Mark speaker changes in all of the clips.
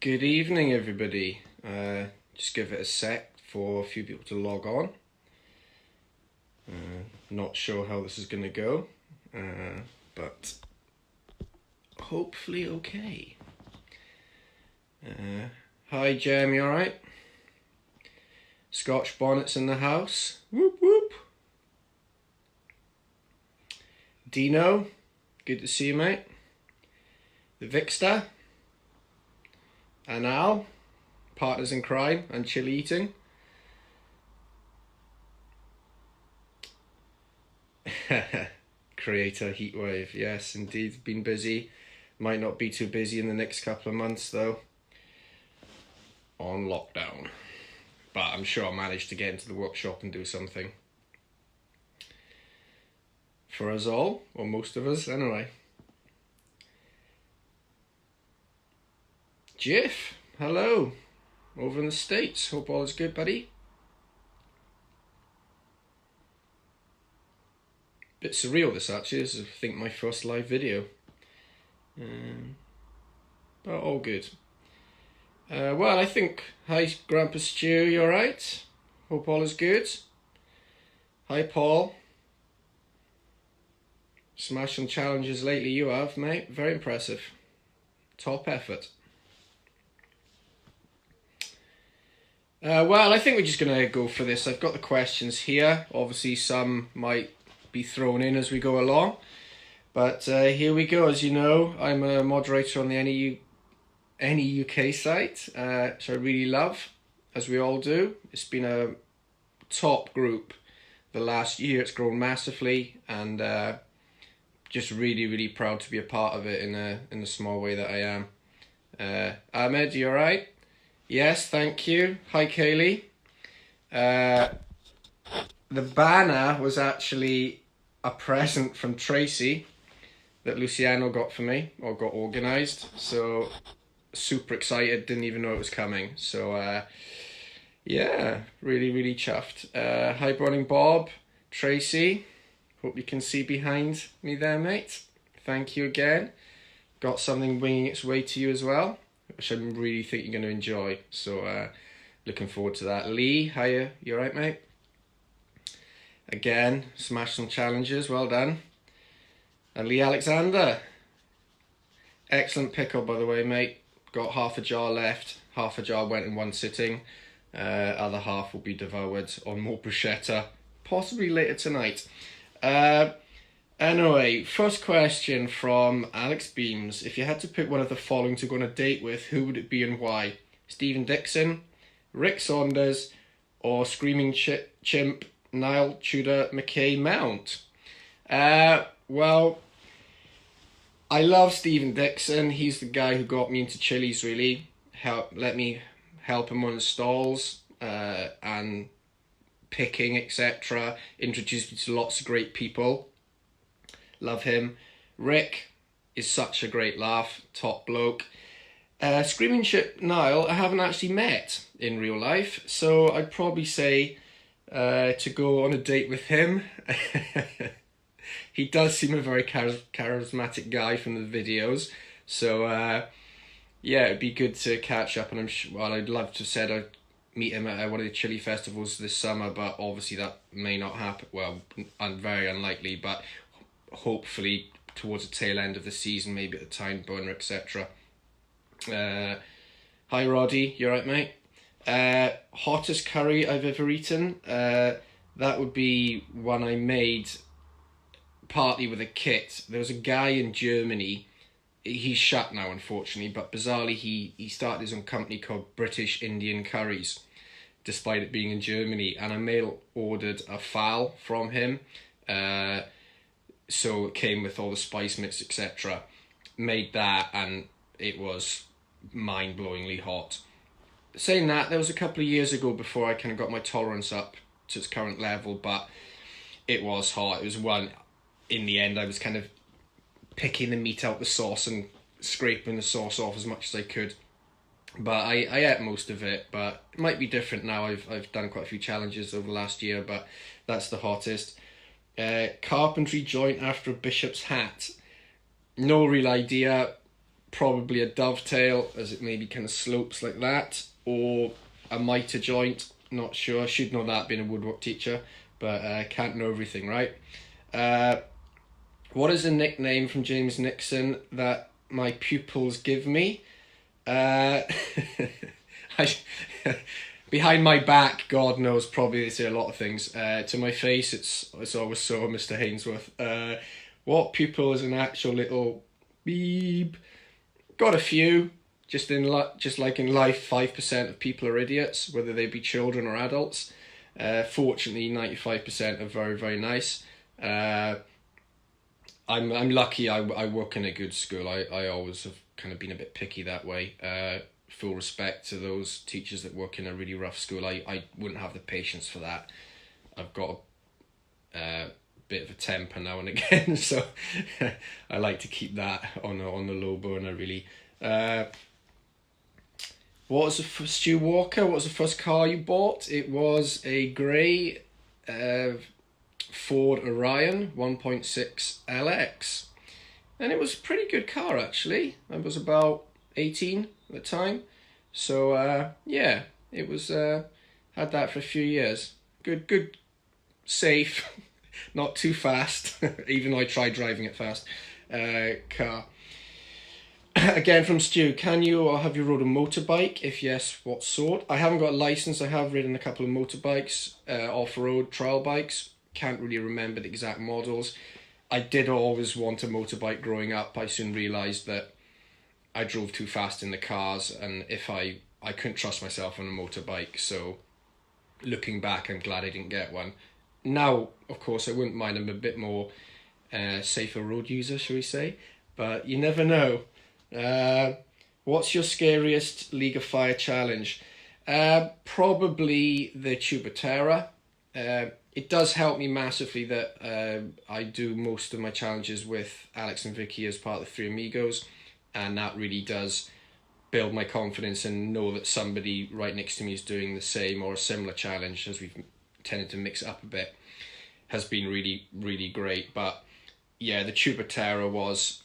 Speaker 1: Good evening, everybody. Just give it a sec for a few people to log on. Not sure how this is going to go, but hopefully okay. Hi, Jem, you alright? Scotch bonnets in the house. Whoop whoop. Dino, good to see you, mate. The Vixter. And Al, partners in crime and chili eating. Creator Heatwave, yes, indeed, been busy. Might not be too busy in the next couple of months though. On lockdown. But I'm sure I'll manage to get into the workshop and do something. For us all, or most of us anyway. Jiff, hello, over in the States. Hope all is good, buddy. Bit surreal this actually, this is I think my first live video. But all good. Well, I think, hi Grandpa Stu, you alright? Hope all is good. Hi Paul. Smashing challenges lately you have, mate. Very impressive. Top effort. Well, I think we're just going to go for this. I've got the questions here. Obviously, some might be thrown in as we go along. But here we go. As you know, I'm a moderator on the Any UK site, which I really love, as we all do. It's been a top group the last year. It's grown massively, and just really, really proud to be a part of it in the small way that I am. Ahmed, you alright? Yes, thank you. Hi, Kaylee. The banner was actually a present from Tracy that Luciano got for me, or got organised. So, super excited, didn't even know it was coming. So, yeah, really, really chuffed. Hi, Burning Bob, Tracy. Hope you can see behind me there, mate. Thank you again. Got something winging its way to you as well, which I really think you're going to enjoy. So, looking forward to that. Lee, hiya, you alright, mate? Again, smashed some challenges, well done. And Lee Alexander. Excellent pickle, by the way, mate. Got half a jar left. Half a jar went in one sitting. Other half will be devoured on more bruschetta, possibly later tonight. Anyway, first question from Alex Beams. If you had to pick one of the following to go on a date with, who would it be and why? Stephen Dixon, Rick Saunders, or Screaming Chimp, Niall Tudor McKay Mount? Well, I love Stephen Dixon. He's the guy who got me into chilies, really. Let me help him on his stalls and picking, etc. Introduced me to lots of great people. Love him. Rick is such a great laugh, top bloke. Screaming Chip Niall, I haven't actually met in real life, so I'd probably say to go on a date with him. He does seem a very charismatic guy from the videos, so yeah, it'd be good to catch up, and I'm sure, well, I'd love to have said I'd meet him at one of the chili festivals this summer, but obviously that may not happen. Well, very unlikely, but hopefully towards the tail end of the season, maybe at the Time Burner, etc. Hi Roddy, you alright, mate? Hottest curry I've ever eaten? That would be one I made partly with a kit. There was a guy in Germany, he's shut now unfortunately, but bizarrely he started his own company called British Indian Curries, despite it being in Germany, and I mail ordered a fowl from him, so it came with all the spice mix, etc. Made that, and it was mind-blowingly hot. Saying that, there was a couple of years ago before I kind of got my tolerance up to its current level, but it was hot. It was one, in the end, I was kind of picking the meat out the sauce and scraping the sauce off as much as I could. But I ate most of it, but it might be different now. I've done quite a few challenges over the last year, but that's the hottest. Carpentry joint after a bishop's hat. No real idea. probably a dovetail, as it maybe kind of slopes like that, or a mitre joint. Not sure. Should know that being a woodwork teacher, but can't know everything, right? What is a nickname from James Nixon that my pupils give me? I, behind my back, God knows, probably they say a lot of things. To my face, it's always so, Mr. Hainsworth. What pupil is an actual little beep? Got a few. Just like in life, 5% of people are idiots, whether they be children or adults. Fortunately, 95% are very, very nice. I'm lucky. I work in a good school. I always have kind of been a bit picky that way. Full respect to those teachers that work in a really rough school. I wouldn't have the patience for that. I've got a bit of a temper now and again, so I like to keep that on the low burner, really. What was Stu Walker? What was the first car you bought? It was a grey Ford Orion 1.6 LX, and it was a pretty good car actually. I was about 18 at the time, so yeah, it was had that for a few years. Good, safe, not too fast. Even though I tried driving it fast. Car. Again from Stu, can you or have you rode a motorbike? If yes, what sort? I haven't got a license. I have ridden a couple of motorbikes, off-road trial bikes. Can't really remember the exact models. I did always want a motorbike growing up. I soon realised that I drove too fast in the cars, and if I couldn't trust myself on a motorbike. So looking back, I'm glad I didn't get one. Now, of course, I wouldn't mind. I'm a bit more safer road user, shall we say? But you never know. What's your scariest League of Fire challenge? Probably the Tubatera. It does help me massively that I do most of my challenges with Alex and Vicky as part of the Three Amigos, and that really does build my confidence and know that somebody right next to me is doing the same or a similar challenge, as we've tended to mix it up a bit. Has been really, really great. But yeah, the Tubatera was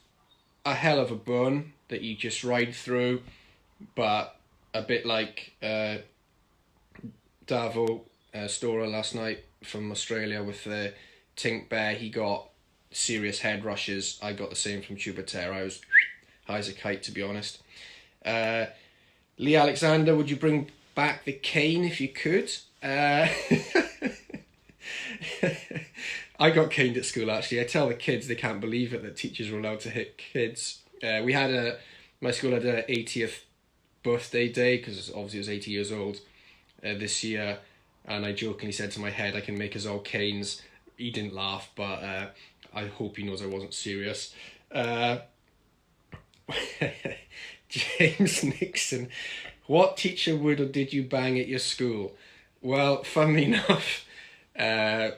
Speaker 1: a hell of a burn that you just ride through, but a bit like Davo Stora last night from Australia with the Tink Bear. He got serious head rushes. I got the same from Tubatera. I was high as a kite, to be honest. Lee Alexander, would you bring back the cane if you could? I got caned at school actually. I tell the kids they can't believe it that teachers were allowed to hit kids. We had my school had a 80th birthday day, because obviously I was 80 years old this year, and I jokingly said to my head, I can make us all canes. He didn't laugh, but I hope he knows I wasn't serious. James Nixon, what teacher would or did you bang at your school? Well, funnily enough, I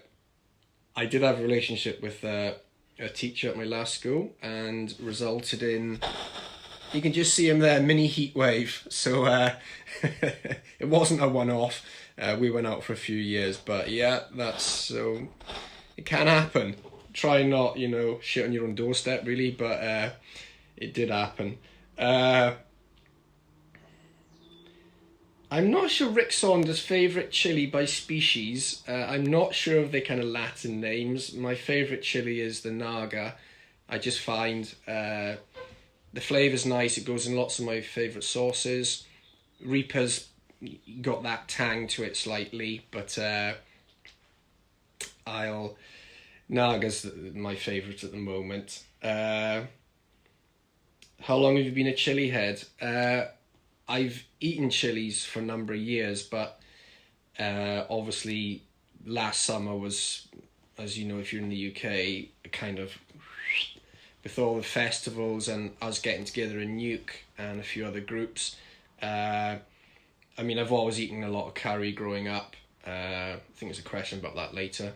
Speaker 1: did have a relationship with a teacher at my last school, and resulted in, you can just see him there, mini heat wave. So it wasn't a one-off. We went out for a few years, but yeah, so it can happen. Try not, shit on your own doorstep really, but it did happen. I'm not sure Rick Saunders' favourite chili by species. I'm not sure of the kind of Latin names. My favourite chili is the Naga. I just find the flavour's nice. It goes in lots of my favourite sauces. Reaper's got that tang to it slightly, but Naga's my favourite at the moment. How long have you been a Chilli-head? I've eaten chilies for a number of years, but obviously last summer was, as you know, if you're in the UK, kind of with all the festivals and us getting together in Nuke and a few other groups. I mean, I've always eaten a lot of curry growing up. I think there's a question about that later.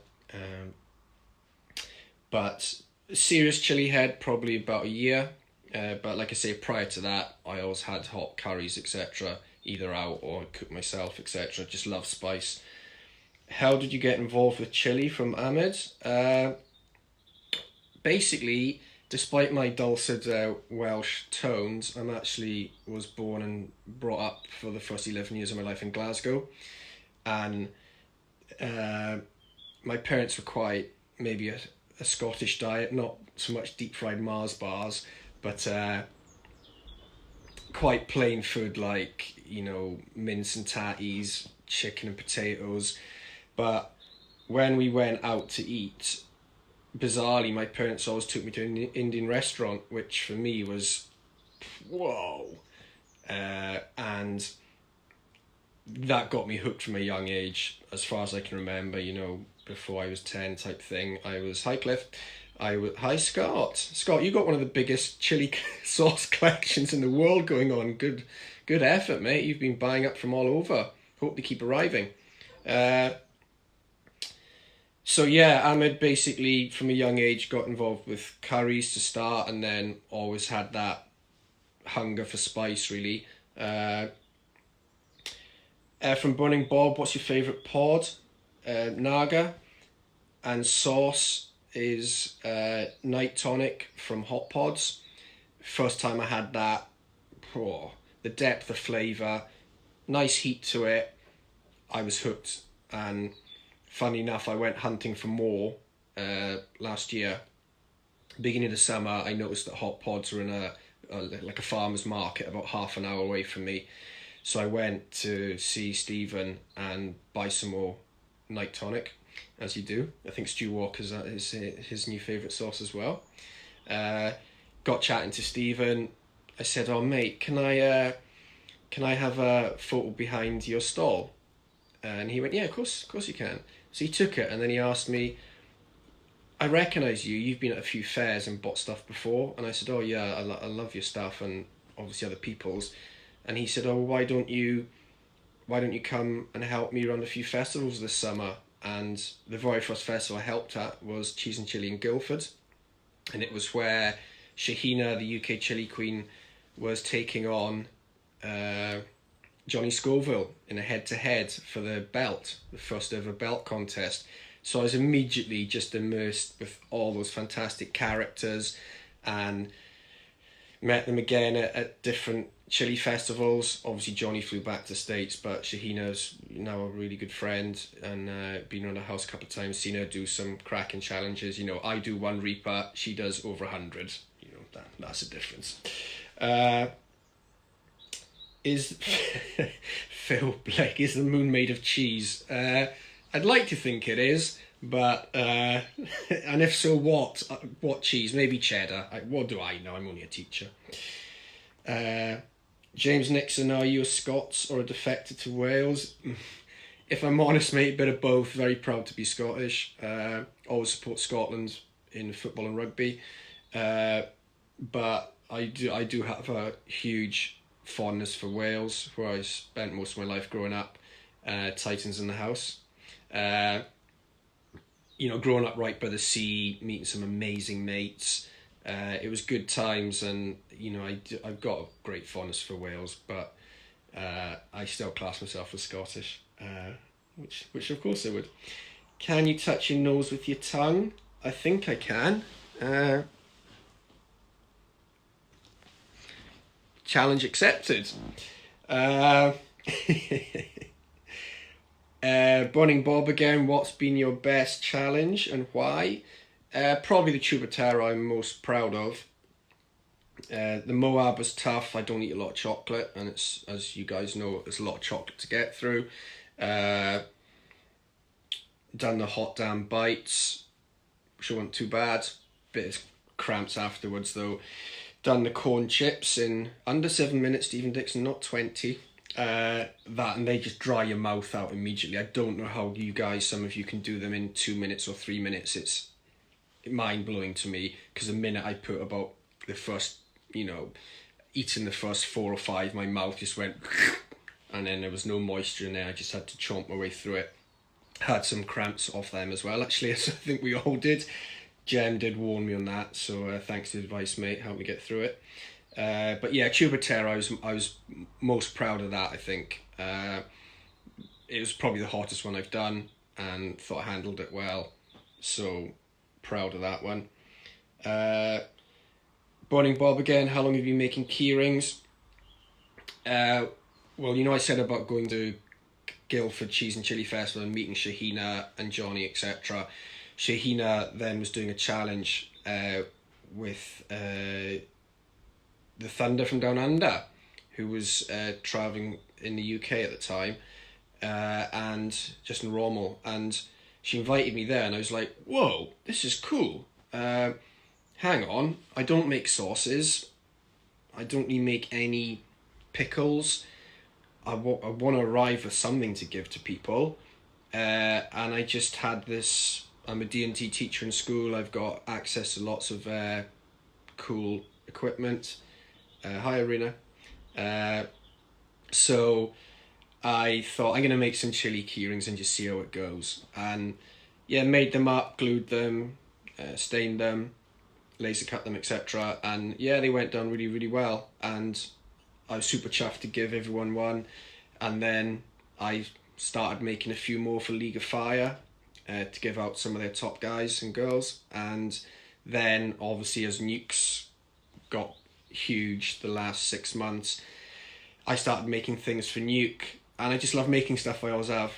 Speaker 1: But serious Chilli-head, probably about a year. But like I say, prior to that, I always had hot curries, etc., either out or cook myself, etc. Just love spice. How did you get involved with chili? From Ahmed. Basically, despite my dulcet Welsh tones, I'm actually was born and brought up for the first 11 years of my life in Glasgow, and my parents were quite maybe a Scottish diet, not so much deep fried Mars bars, but quite plain food like, you know, mince and tatties, chicken and potatoes. But when we went out to eat, bizarrely, my parents always took me to an Indian restaurant, which for me was, whoa. And that got me hooked from a young age, as far as I can remember, you know, before I was 10 type thing. I was, hi Cliff, hi Scott. Scott, you got one of the biggest chili sauce collections in the world going on. Good effort, mate. You've been buying up from all over. Hope they keep arriving. So yeah, Ahmed basically from a young age got involved with curries to start, and then always had that hunger for spice, really. From Burning Bob, what's your favourite pod? Naga. And sauce is Night Tonic from Hot Pods. First time I had that, the depth of flavour, nice heat to it, I was hooked. And funny enough, I went hunting for more last year. Beginning of the summer, I noticed that Hot Pods were in a farmer's market about half an hour away from me. So I went to see Stephen and buy some more Night Tonic, as you do. I think Stu Walker's is his new favourite sauce as well. Got chatting to Stephen. I said, "Oh mate, can I have a photo behind your stall?" And he went, "Yeah, of course you can." So he took it, and then he asked me, "I recognise you. You've been at a few fairs and bought stuff before." And I said, "Oh yeah, I love your stuff and obviously other people's." And he said, "Oh, why don't you come and help me run a few festivals this summer?" And the very first festival I helped at was Cheese and Chili in Guildford, and it was where Shahina, the UK chili queen, was taking on Johnny Scoville in a head-to-head for the belt, the first ever belt contest. So I was immediately just immersed with all those fantastic characters, and met them again at different chili festivals. Obviously Johnny flew back to the States, but Shahina's now a really good friend, and been around the house a couple of times, seen her do some cracking challenges. You know, I do one Reaper, she does over 100. You know, that's a difference. Is Phil Blake, is the moon made of cheese? I'd like to think it is, but and if so, what cheese? Maybe cheddar. What do I know? I'm only a teacher. James Nixon, are you a Scots or a defector to Wales? If I'm honest, mate, a bit of both. Very proud to be Scottish. Always support Scotland in football and rugby, but I do have a huge fondness for Wales, where I spent most of my life growing up. Titans in the house. You know, growing up right by the sea, meeting some amazing mates. It was good times, and you know, I've got a great fondness for Wales, but I still class myself as Scottish, which of course I would. Can you touch your nose with your tongue? I think I can. Challenge accepted. Burning Bob again, what's been your best challenge and why? Probably the Chubutera I'm most proud of. The Moab was tough. I don't eat a lot of chocolate, and it's, as you guys know, it's a lot of chocolate to get through. Done the hot damn bites, which weren't too bad. Bit of cramps afterwards though. Done the corn chips in under 7 minutes, Stephen Dixon, not 20. That, and they just dry your mouth out immediately. I don't know how you guys, some of you can do them in 2 minutes or 3 minutes. It's mind-blowing to me, because the minute I put about the first, you know, eating the first 4 or 5, my mouth just went and then there was no moisture in there. I just had to chomp my way through it. Had some cramps off them as well, actually, as I think we all did. Jem did warn me on that, so thanks for the advice, mate. Helped me get through it. But yeah, Chubutera, I was most proud of that, I think. It was probably the hottest one I've done, and thought I handled it well. So proud of that one. Morning Bob again. How long have you been making keyrings? Well, I said about going to Guildford Cheese and Chili Festival and meeting Shahina and Johnny, etc. Shahina then was doing a challenge with the Thunder from Down Under, who was travelling in the UK at the time, and Justin Rommel, and she invited me there, and I was like, whoa, this is cool. Hang on, I don't make sauces, I don't really make any pickles. I want to arrive with something to give to people, and I just had this. I'm a D&T teacher in school. I've got access to lots of cool equipment. Hi, Arena. So I thought I'm going to make some chili keyrings and just see how it goes. And yeah, made them up, glued them, stained them, laser cut them, etc. And yeah, they went down really, really well. And I was super chuffed to give everyone one. And then I started making a few more for League of Fire to give out some of their top guys and girls. And then obviously as Nukes got huge the last 6 months, I started making things for Nuke. And I just love making stuff I always have.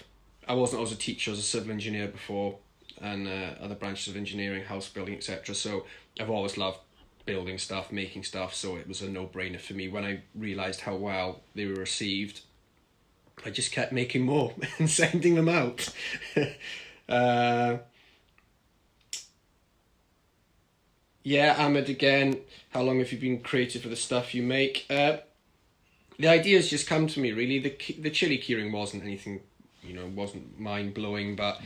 Speaker 1: I was a teacher, I was a civil engineer before, and other branches of engineering, house building, etc. So I've always loved building stuff, making stuff, so it was a no-brainer for me. When I realised how well they were received, I just kept making more and sending them out. Yeah, Ahmed again, how long have you been creative for the stuff you make? The ideas just come to me, really. The chili keyring wasn't anything, wasn't mind-blowing, but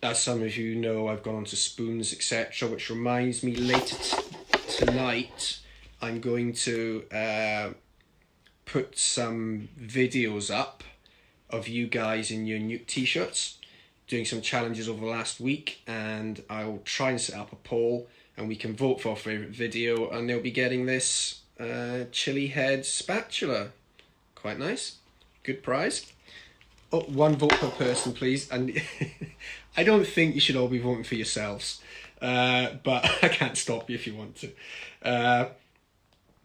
Speaker 1: as some of you know, I've gone on to spoons, etc., which reminds me later tonight, I'm going to put some videos up of you guys in your Nuke t-shirts, doing some challenges over the last week, and I'll try and set up a poll, and we can vote for our favourite video, and they'll be getting this Chilli-heads spatula. Quite nice. Good prize. Oh, 1 vote per person, please. And I don't think you should all be voting for yourselves, but I can't stop you if you want to.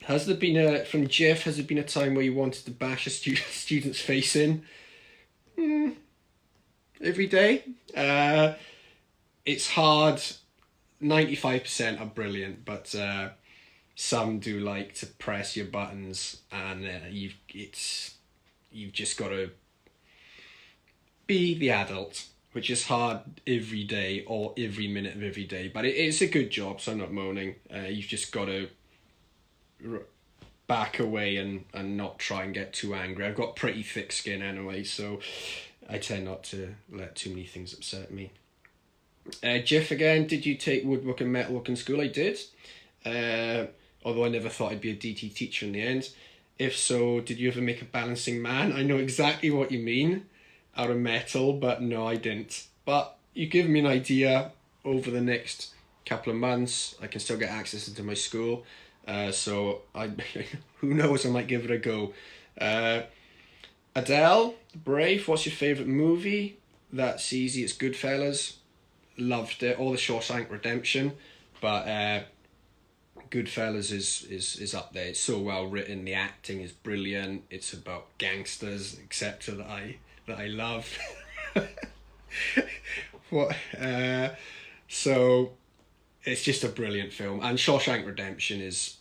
Speaker 1: Has there been from Jeff, has there been a time where you wanted to bash a student's face in? Every day. It's hard. 95% are brilliant, but some do like to press your buttons, and you've just got to be the adult, which is hard every day or every minute of every day, but it's a good job, so I'm not moaning. You've just got to back away and not try and get too angry. I've got pretty thick skin anyway, so I tend not to let too many things upset me. Jeff again, did you take woodwork and metalwork in school? I did, although I never thought I'd be a DT teacher in the end. If so, did you ever make a balancing man? I know exactly what you mean, out of metal, but no, I didn't. But you give me an idea. Over the next couple of months, I can still get access into my school, so who knows, I might give it a go. Adele, Brave, what's your favourite movie? That's easy, it's Goodfellas. Loved it, all the Shawshank Redemption, but Goodfellas is up there. It's so well written, the acting is brilliant, it's about gangsters, etc. that I love. So it's just a brilliant film, and Shawshank Redemption is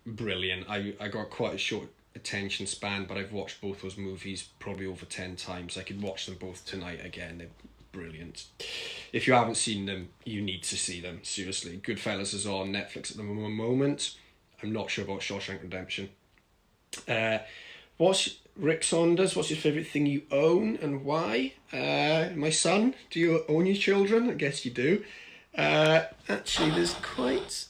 Speaker 1: brilliant. I got quite a short attention span, but I've watched both those movies probably over 10 times. I could watch them both tonight again. They're brilliant. If you haven't seen them, you need to see them, seriously. Goodfellas is on Netflix at the moment. I'm not sure about Shawshank Redemption. Rick Saunders, what's your favourite thing you own and why? My son, do you own your children? I guess you do. Actually, there's quite...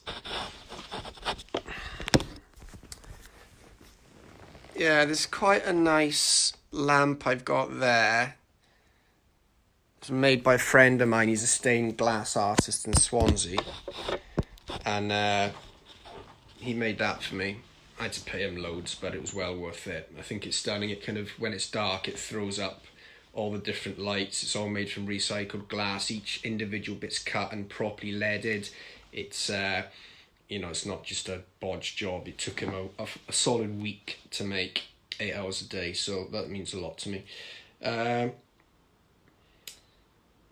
Speaker 1: Yeah, there's quite a nice lamp I've got there. It's made by a friend of mine. He's a stained glass artist in Swansea. And he made that for me. I had to pay him loads, but it was well worth it. I think it's stunning. It kind of, when it's dark, it throws up all the different lights. It's all made from recycled glass. Each individual bit's cut and properly leaded. It's it's not just a bodge job. It took him a solid week to make 8 hours a day, so that means a lot to me.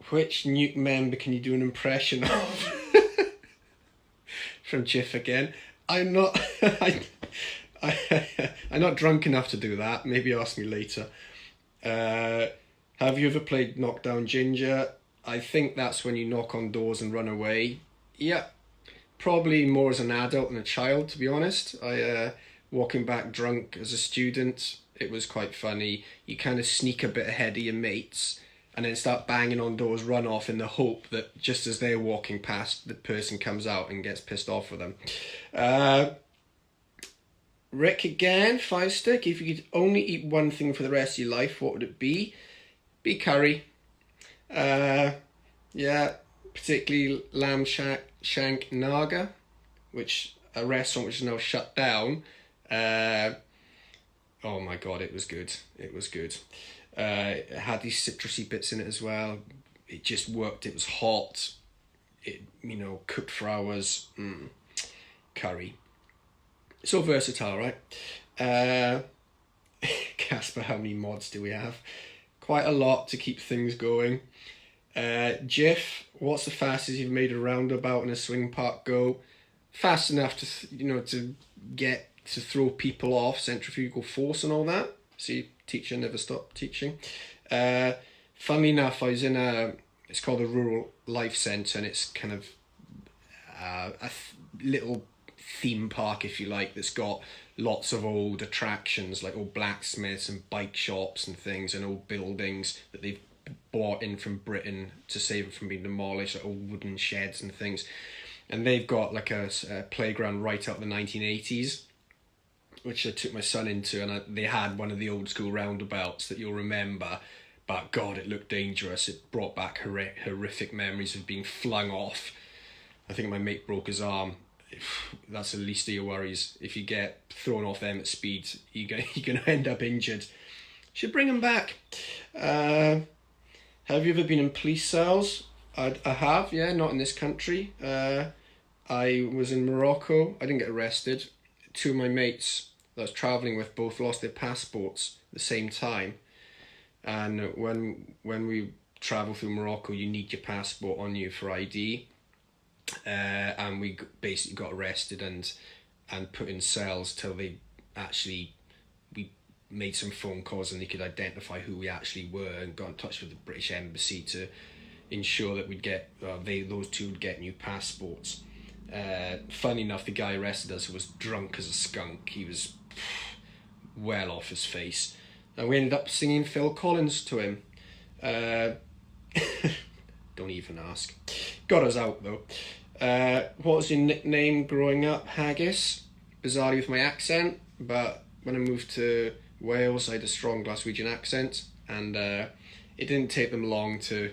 Speaker 1: Which Nuke member can you do an impression of? From Jiff again. I'm not I'm not drunk enough to do that. Maybe ask me later. Have you ever played Knockdown Ginger? I think that's when you knock on doors and run away. Yeah, probably more as an adult than a child, to be honest. I walking back drunk as a student, it was quite funny. You kind of sneak a bit ahead of your mates and then start banging on doors, run off in the hope that just as they're walking past, the person comes out and gets pissed off with them. Rick again, 5 stick. If you could only eat one thing for the rest of your life, what would it be? Be curry. Yeah, particularly lamb shank naga, which a restaurant which is now shut down. Oh my god, it was good. It was good. It had these citrusy bits in it as well. It just worked. It was hot. It, cooked for hours. Curry. So versatile, right? Casper, how many mods do we have? Quite a lot to keep things going. Jiff, what's the fastest you've made a roundabout in a swing park go? Fast enough to, to get to throw people off, centrifugal force and all that. See, teacher never stopped teaching. Funnily enough, I was in it's called the Rural Life Centre, and it's kind of a little theme park, if you like, that's got lots of old attractions, like old blacksmiths and bike shops and things, and old buildings that they've bought in from Britain to save it from being demolished, like old wooden sheds and things. And they've got like a playground right out of the 1980s, which I took my son into, and they had one of the old school roundabouts that you'll remember, but God, it looked dangerous. It brought back horrific memories of being flung off. I think my mate broke his arm. That's the least of your worries. If you get thrown off them at speed, you're going to end up injured. Should bring them back. Have you ever been in police cells? I have, yeah, not in this country. I was in Morocco. I didn't get arrested. 2 of my mates that I was travelling with both lost their passports at the same time. And when we travel through Morocco, you need your passport on you for ID. And we basically got arrested and put in cells till we made some phone calls and they could identify who we actually were, and got in touch with the British Embassy to ensure that those 2 would get new passports. Funny enough, the guy arrested us was drunk as a skunk. He was well off his face, and we ended up singing Phil Collins to him. Don't even ask. Got us out though. What was your nickname growing up? Haggis. Bizarrely with my accent, but when I moved to Wales, I had a strong Glaswegian accent, and it didn't take them long to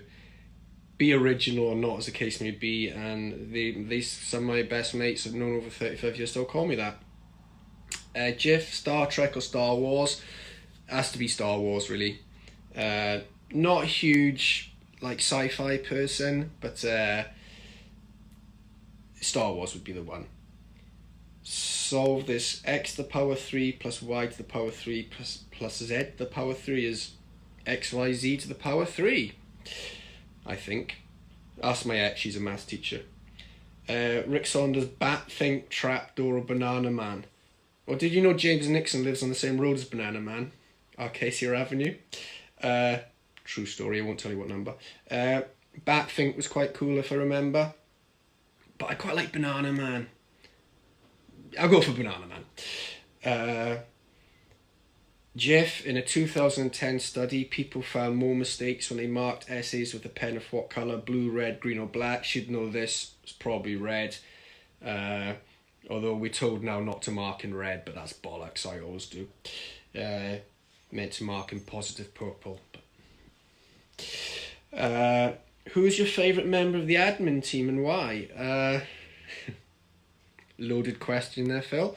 Speaker 1: be original or not, as the case may be, and some of my best mates I've known over 35 years still call me that. Jiff, Star Trek or Star Wars? Has to be Star Wars, really. Not a huge sci-fi person, but Star Wars would be the one. Solve this. X to the power 3 plus Y to the power 3 plus Z to the power 3 is XYZ to the power 3, I think. Ask my ex, she's a maths teacher. Rick Saunders, bat, think, trapdoor or banana man? Well, did you know James Nixon lives on the same road as Banana Man? Arcacia Avenue. True story, I won't tell you what number. Bat think was quite cool if I remember. But I quite like Banana Man. I'll go for Banana Man. Jeff, in a 2010 study, people found more mistakes when they marked essays with a pen of what colour? Blue, red, green or black? Should know this. It's probably red. Although we're told now not to mark in red, but that's bollocks, I always do. Meant to mark in positive purple. Who's your favourite member of the admin team and why? Loaded question there, Phil.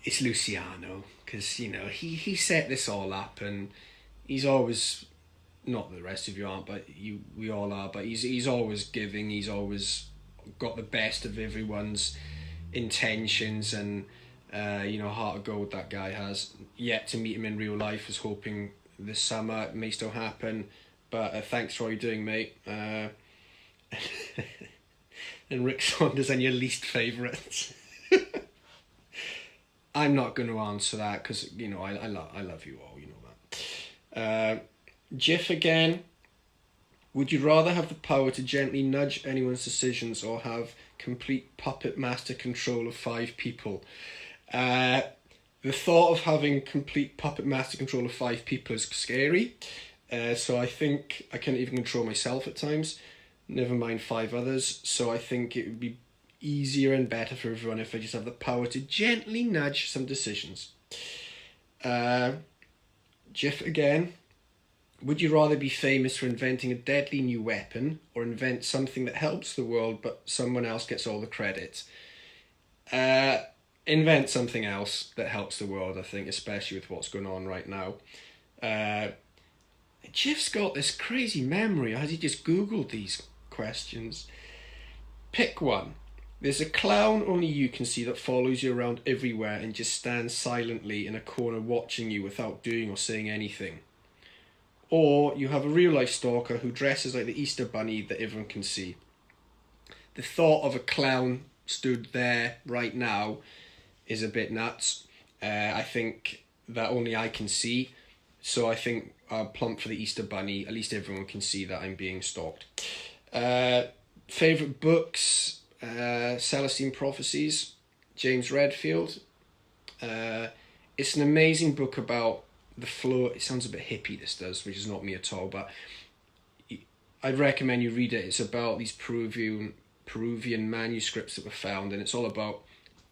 Speaker 1: It's Luciano, because he set this all up, and he's always, not that the rest of you aren't, but we all are, but he's always giving, he's always got the best of everyone's intentions and heart of gold that guy has. Yet to meet him in real life. Was hoping this summer it may still happen, but thanks for all you're doing, mate. And Rick Saunders and your least favourite. I'm not going to answer that because I love you all, you know that. Jiff again. Would you rather have the power to gently nudge anyone's decisions or have complete puppet master control of 5 people? The thought of having complete puppet master control of 5 people is scary. So I think I can't even control myself at times, never mind 5 others. So I think it would be easier and better for everyone if I just have the power to gently nudge some decisions. Jiff again. Would you rather be famous for inventing a deadly new weapon or invent something that helps the world but someone else gets all the credit? Invent something else that helps the world, I think, especially with what's going on right now. Jiff's got this crazy memory. Has he just Googled these questions? Pick one. There's a clown only you can see that follows you around everywhere and just stands silently in a corner watching you without doing or saying anything. Or you have a real life stalker who dresses like the Easter Bunny that everyone can see. The thought of a clown stood there right now is a bit nuts. I think that only I can see. So I think I'll plump for the Easter Bunny. At least everyone can see that I'm being stalked. Favourite books? Celestine Prophecies, James Redfield. It's an amazing book about the flow. It sounds a bit hippie, this does, which is not me at all, but I'd recommend you read it. It's about these Peruvian manuscripts that were found, and it's all about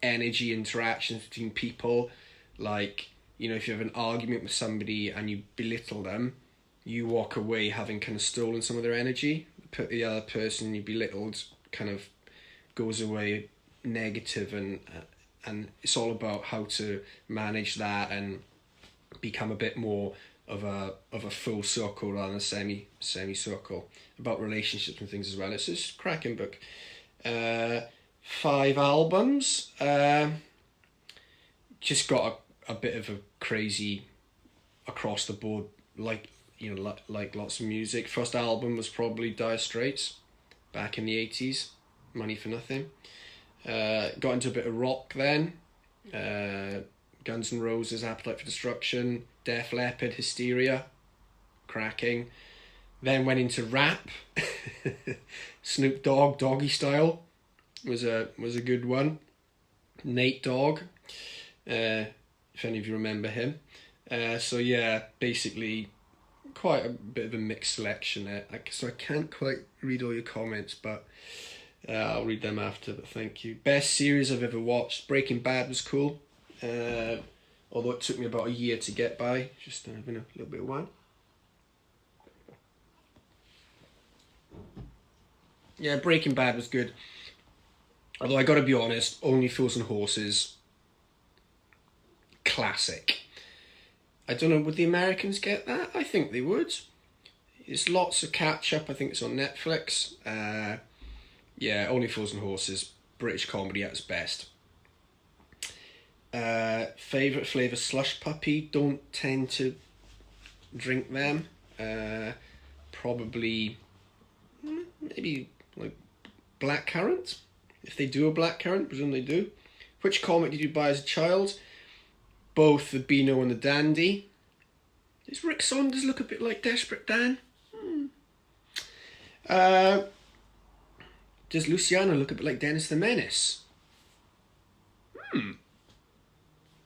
Speaker 1: energy interactions between people. Like, if you have an argument with somebody and you belittle them, you walk away having kind of stolen some of their energy. The other person you belittled kind of goes away negative, and it's all about how to manage that and become a bit more of a full circle rather than a semi-circle, about relationships and things as well. It's just a cracking book. 5 albums. Just got a bit of a crazy across the board, like lots of music. First album was probably Dire Straits back in the 80s. Money for Nothing. Got into a bit of rock then. Guns N' Roses, Appetite for Destruction, Def Leppard, Hysteria, cracking. Then went into rap. Snoop Dogg, Doggy Style was a good one. Nate Dogg, if any of you remember him. So yeah, basically quite a bit of a mixed selection there. So I can't quite read all your comments, but I'll read them after, but thank you. Best series I've ever watched. Breaking Bad was cool. Although it took me about a year to get by. Just having a little bit of wine. Yeah, Breaking Bad was good. Although I gotta be honest, Only Fools and Horses, classic. I don't know, would the Americans get that? I think they would. There's lots of catch up. I think it's on Netflix. Yeah, Only Fools and Horses, British comedy at its best. Favourite flavour, Slush Puppy. Don't tend to drink them. Probably, maybe like blackcurrant. If they do a blackcurrant, presume they do. Which comic did you buy as a child? Both the Beano and the Dandy. Does Rick Saunders look a bit like Desperate Dan? Does Luciano look a bit like Dennis the Menace?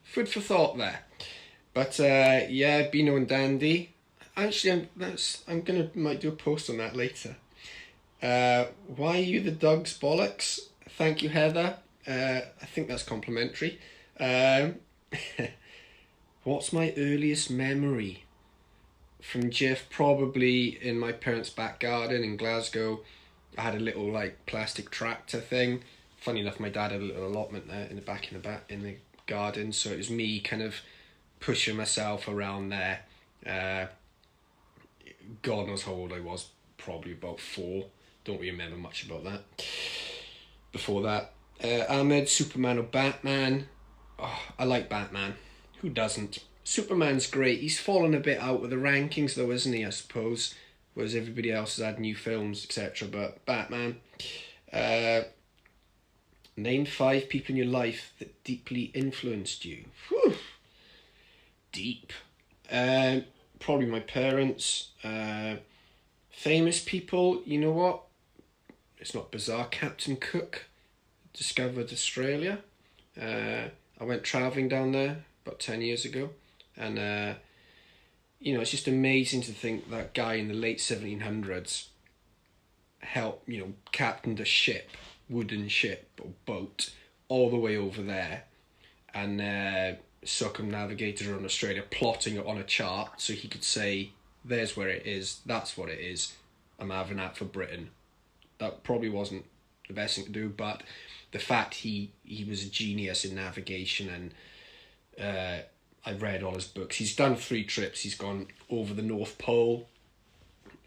Speaker 1: Food for thought there. But yeah, Beano and Dandy. Actually, might do a post on that later. Why are you the Doug's bollocks? Thank you, Heather. I think that's complimentary. What's my earliest memory? From Jeff, probably in my parents' back garden in Glasgow. I had a little plastic tractor thing. Funny enough, my dad had a little allotment there in the garden, so it was me kind of pushing myself around there. God knows how old I was, probably about 4. Don't really remember much about that. before that. Ahmed, Superman or Batman? Oh, I like Batman. Who doesn't? Superman's great. He's fallen a bit out with the rankings though, isn't he, I suppose? Whereas everybody else has had new films, etc. But Batman. Name 5 people in your life that deeply influenced you. Whew. Deep. Probably my parents. Famous people, you know what? It's not bizarre. Captain Cook discovered Australia. I went travelling down there about 10 years ago. And, it's just amazing to think that guy in the late 1700s helped, captained a ship, wooden ship or boat, all the way over there. And circumnavigated around Australia, plotting it on a chart so he could say, there's where it is, that's what it is, I'm having that for Britain. That probably wasn't the best thing to do, but the fact he was a genius in navigation, and I've read all his books. He's done 3 trips. He's gone over the North Pole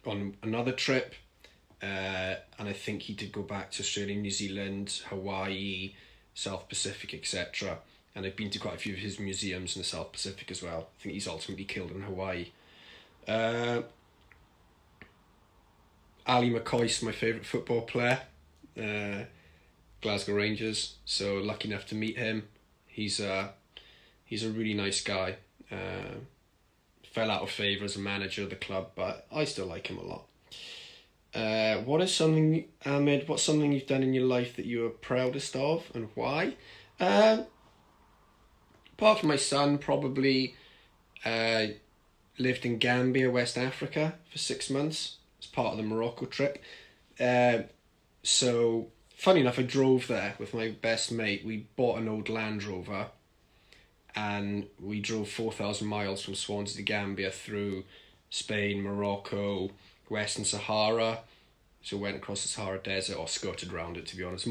Speaker 1: on another trip, and I think he did go back to Australia, New Zealand, Hawaii, South Pacific, etc. And I've been to quite a few of his museums in the South Pacific as well. I think he's ultimately killed in Hawaii. Ali McCoy's my favourite football player. Glasgow Rangers. So lucky enough to meet him. He's a really nice guy. Fell out of favour as a manager of the club, but I still like him a lot. What's something you've done in your life that you are proudest of, and why? Apart from my son, probably lived in Gambia, West Africa for 6 months as part of the Morocco trip. So, funny enough, I drove there with my best mate. We bought an old Land Rover and we drove 4,000 miles from Swansea to Gambia through Spain, Morocco, Western Sahara. So went across the Sahara Desert, or skirted around it, to be honest.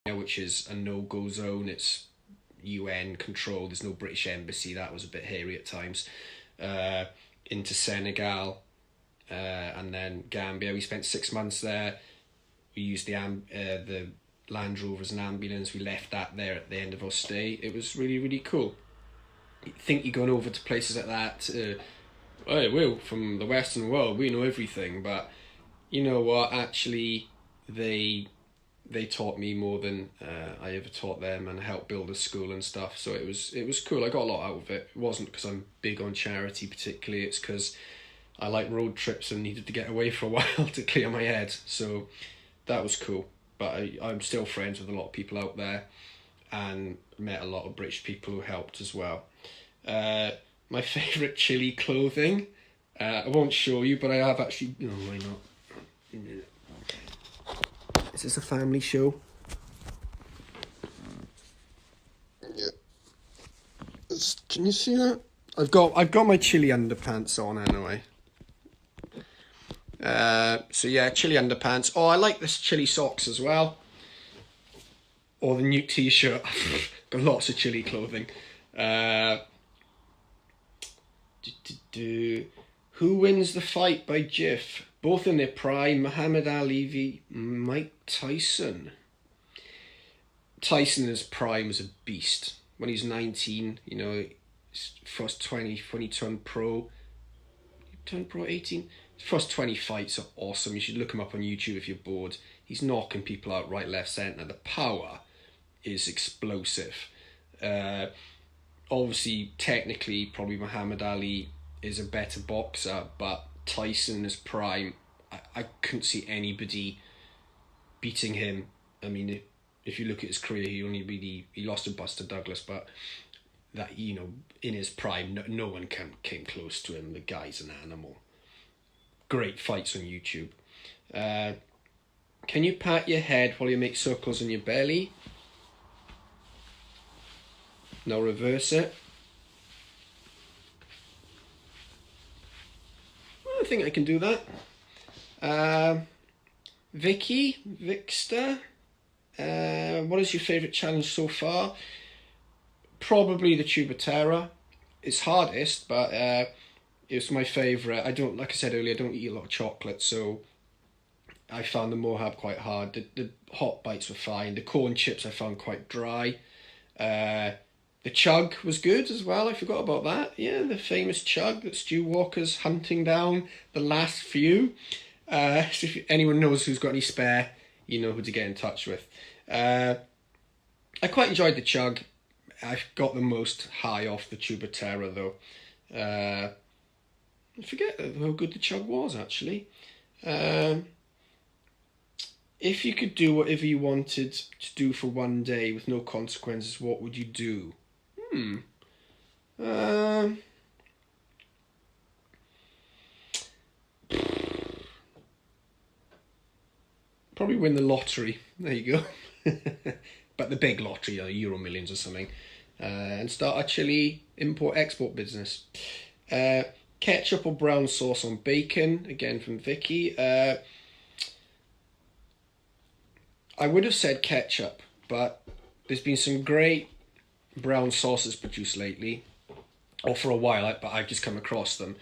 Speaker 1: Which is a no-go zone. It's UN controlled. There's no British embassy. That was a bit hairy at times. Into Senegal, and then Gambia. We spent 6 months there. We used the Land Rover as an ambulance. We left that there at the end of our stay. It was really, really cool. You think you're going over to places like that, from the Western world, we know everything, but you know what, actually they taught me more than I ever taught them, and helped build a school and stuff. So it was cool. I got a lot out of it. It wasn't because I'm big on charity particularly, it's because I like road trips and needed to get away for a while to clear my head. So that was cool. But I'm still friends with a lot of people out there, and met a lot of British people who helped as well. My favourite Chilli clothing, I won't show you, but I have actually... No, why not? Is this a family show? Yeah. Can you see that? I've got my Chilli underpants on anyway. So yeah, Chilli underpants. Oh, I like this Chilli socks as well. Or the new t-shirt. Got lots of Chilli clothing. Who wins the fight by Jiff? Both in their prime. Muhammad Ali v Mike Tyson. Tyson in his prime was a beast. When he was 19, his first 20, when he turned pro. He turned pro 18? His first 20 fights are awesome. You should look him up on YouTube if you're bored. He's knocking people out right, left, centre. The power is explosive. Obviously, technically, probably Muhammad Ali is a better boxer, but Tyson in his prime, I couldn't see anybody beating him. I mean, if you look at his career, he lost to Buster Douglas, but that, in his prime, no one came close to him. The guy's an animal. Great fights on YouTube. Can you pat your head while you make circles on your belly? Now reverse it. I think I can do that. Vikster, what is your favourite challenge so far? Probably the Tuba-Terra. It's hardest, but it's my favourite. Like I said earlier, I don't eat a lot of chocolate, so I found the Mohab quite hard. The hot bites were fine. The corn chips I found quite dry. The chug was good as well. I forgot about that. Yeah, the famous chug that Stu Walker's hunting down the last few. So if anyone knows who's got any spare, you know who to get in touch with. I quite enjoyed the chug. I got the most high off the Tubaterra though. I forget how good the chug was actually. If you could do whatever you wanted to do for one day with no consequences, what would you do? Probably win the lottery. There you go. But the big lottery, Euro Millions or something. And start a chili import-export business. Ketchup or brown sauce on bacon, again from Vicky. I would have said ketchup, but there's been some great brown sauces produced lately, or for a while, but I've just come across them.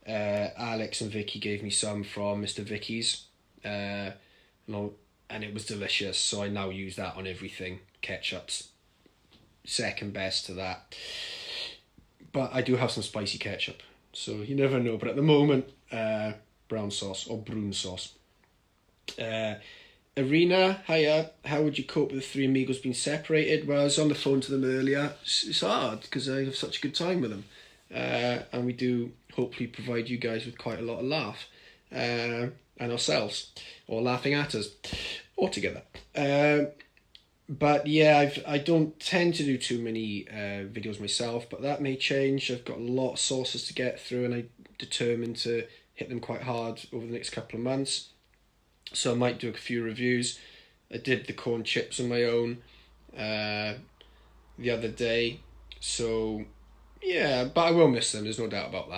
Speaker 1: Alex and Vicky gave me some from Mr. Vicky's, and it was delicious, so I now use that on everything. Ketchup's second best to that. But I do have some spicy ketchup, so you never know. But at the moment, brown sauce or brown sauce. Arena, hiya. How would you cope with the three amigos being separated? Well, I was on the phone to them earlier. It's hard because I have such a good time with them. And we do hopefully provide you guys with quite a lot of laugh. And ourselves. Or laughing at us. Or together. But yeah, I don't tend to do too many videos myself, but that may change. I've got a lot of sources to get through and I'm determined to hit them quite hard over the next couple of months. So I might do a few reviews. I did the corn chips on my own the other day. So yeah, but I will miss them. There's no doubt about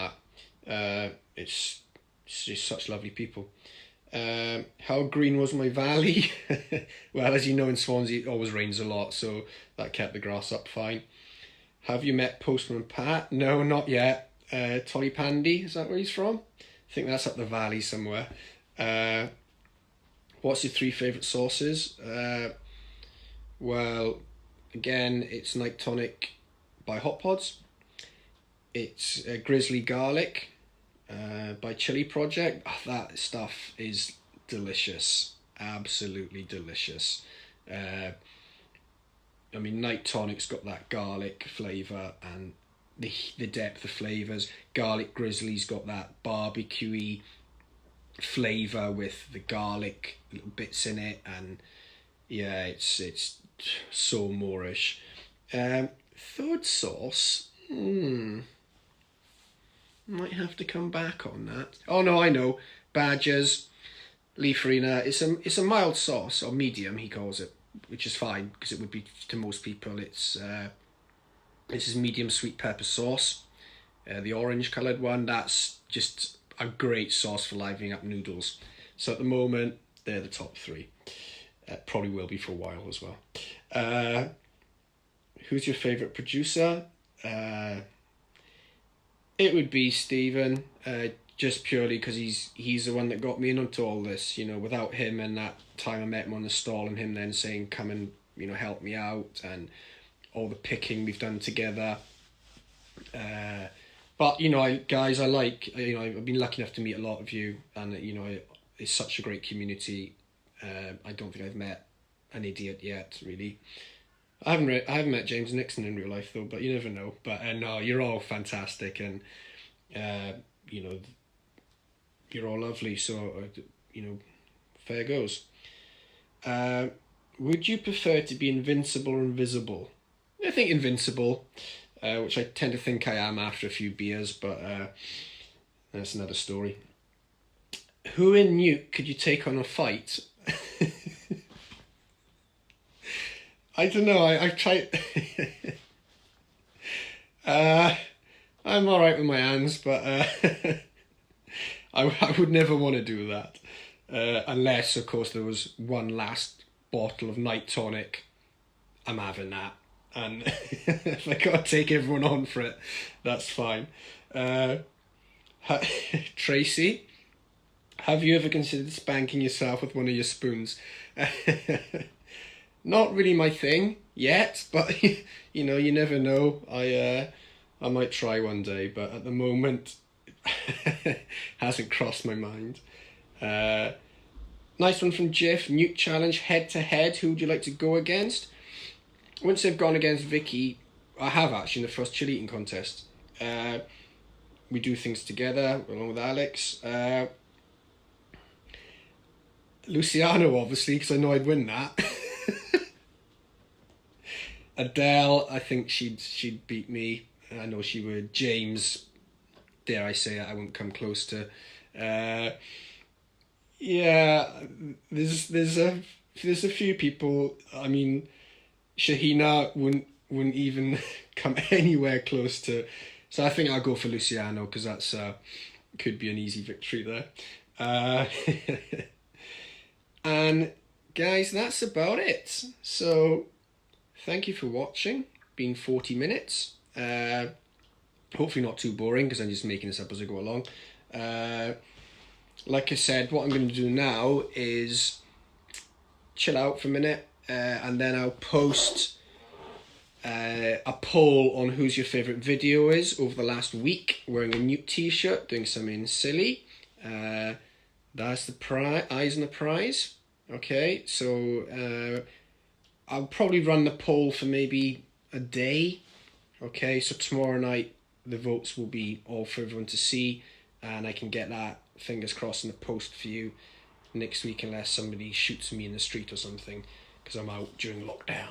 Speaker 1: that. It's just such lovely people. How green was my valley? Well, as you know, in Swansea it always rains a lot, so that kept the grass up fine. Have you met Postman Pat? No, not yet. Tolly Pandy, is that where he's from? I think that's up the valley somewhere. What's your three favourite sauces? Well, again, it's Night Tonic by Hot Pods. It's Grizzly Garlic by Chili Project. Oh, that stuff is delicious. Absolutely delicious. I mean, Night Tonic's got that garlic flavour and the depth of flavours. Garlic Grizzly's got that barbecue-y flavour with the garlic little bits in it, and yeah, it's so Moorish. Third sauce, might have to come back on that. Oh no, I know. Badgers, leaf farina. It's a mild sauce, or medium he calls it, which is fine because it would be to most people. This is medium sweet pepper sauce, the orange coloured one. That's just a great sauce for livening up noodles. So at the moment, they're the top three. Probably will be for a while as well. Who's your favourite producer? It would be Stephen, just purely because he's the one that got me into all this. You know, without him and that time I met him on the stall and him then saying, come and, you know, help me out, and all the picking we've done together. But, you know, I've been lucky enough to meet a lot of you, and, you know, it's such a great community. I don't think I've met an idiot yet, really. I haven't met James Nixon in real life, though, but you never know. But no, you're all fantastic, and, you know, you're all lovely, so, you know, fair goes. Would you prefer to be invincible or invisible? I think invincible. Which I tend to think I am after a few beers, but that's another story. Who in Nuke could you take on a fight? I don't know, I've tried... I'm alright with my hands, but I would never want to do that. Unless, of course, there was one last bottle of Night Tonic. I'm having that. And if I gotta take everyone on for it, that's fine. Tracy, Have you ever considered spanking yourself with one of your spoons? Not really my thing yet, but you know, you never know. I might try one day, but at the moment, hasn't crossed my mind. Nice one from Jiff. Newt challenge head to head. Who would you like to go against? Once I've gone against Vicky, I have actually in the first chili eating contest. We do things together along with Alex. Luciano, obviously, because I know I'd win that. Adele, I think she'd beat me. I know she would. James, dare I say it, I won't come close to. Yeah, there's a few people. I mean, Shahina wouldn't even come anywhere close to. So I think I'll go for Luciano because that's could be an easy victory there. And guys, that's about it. So thank you for watching. Been 40 minutes. Hopefully not too boring because I'm just making this up as I go along. Like I said, what I'm going to do now is chill out for a minute and then I'll post a poll on who's your favourite video is over the last week, wearing a Newt t-shirt, doing something silly. That's the eyes on the prize. Okay, so I'll probably run the poll for maybe a day. Okay, so tomorrow night the votes will be all for everyone to see, and I can get that, fingers crossed, in the post for you next week, unless somebody shoots me in the street or something, because I'm out during lockdown.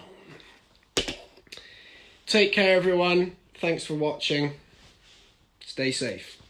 Speaker 1: Take care, everyone. Thanks for watching. Stay safe.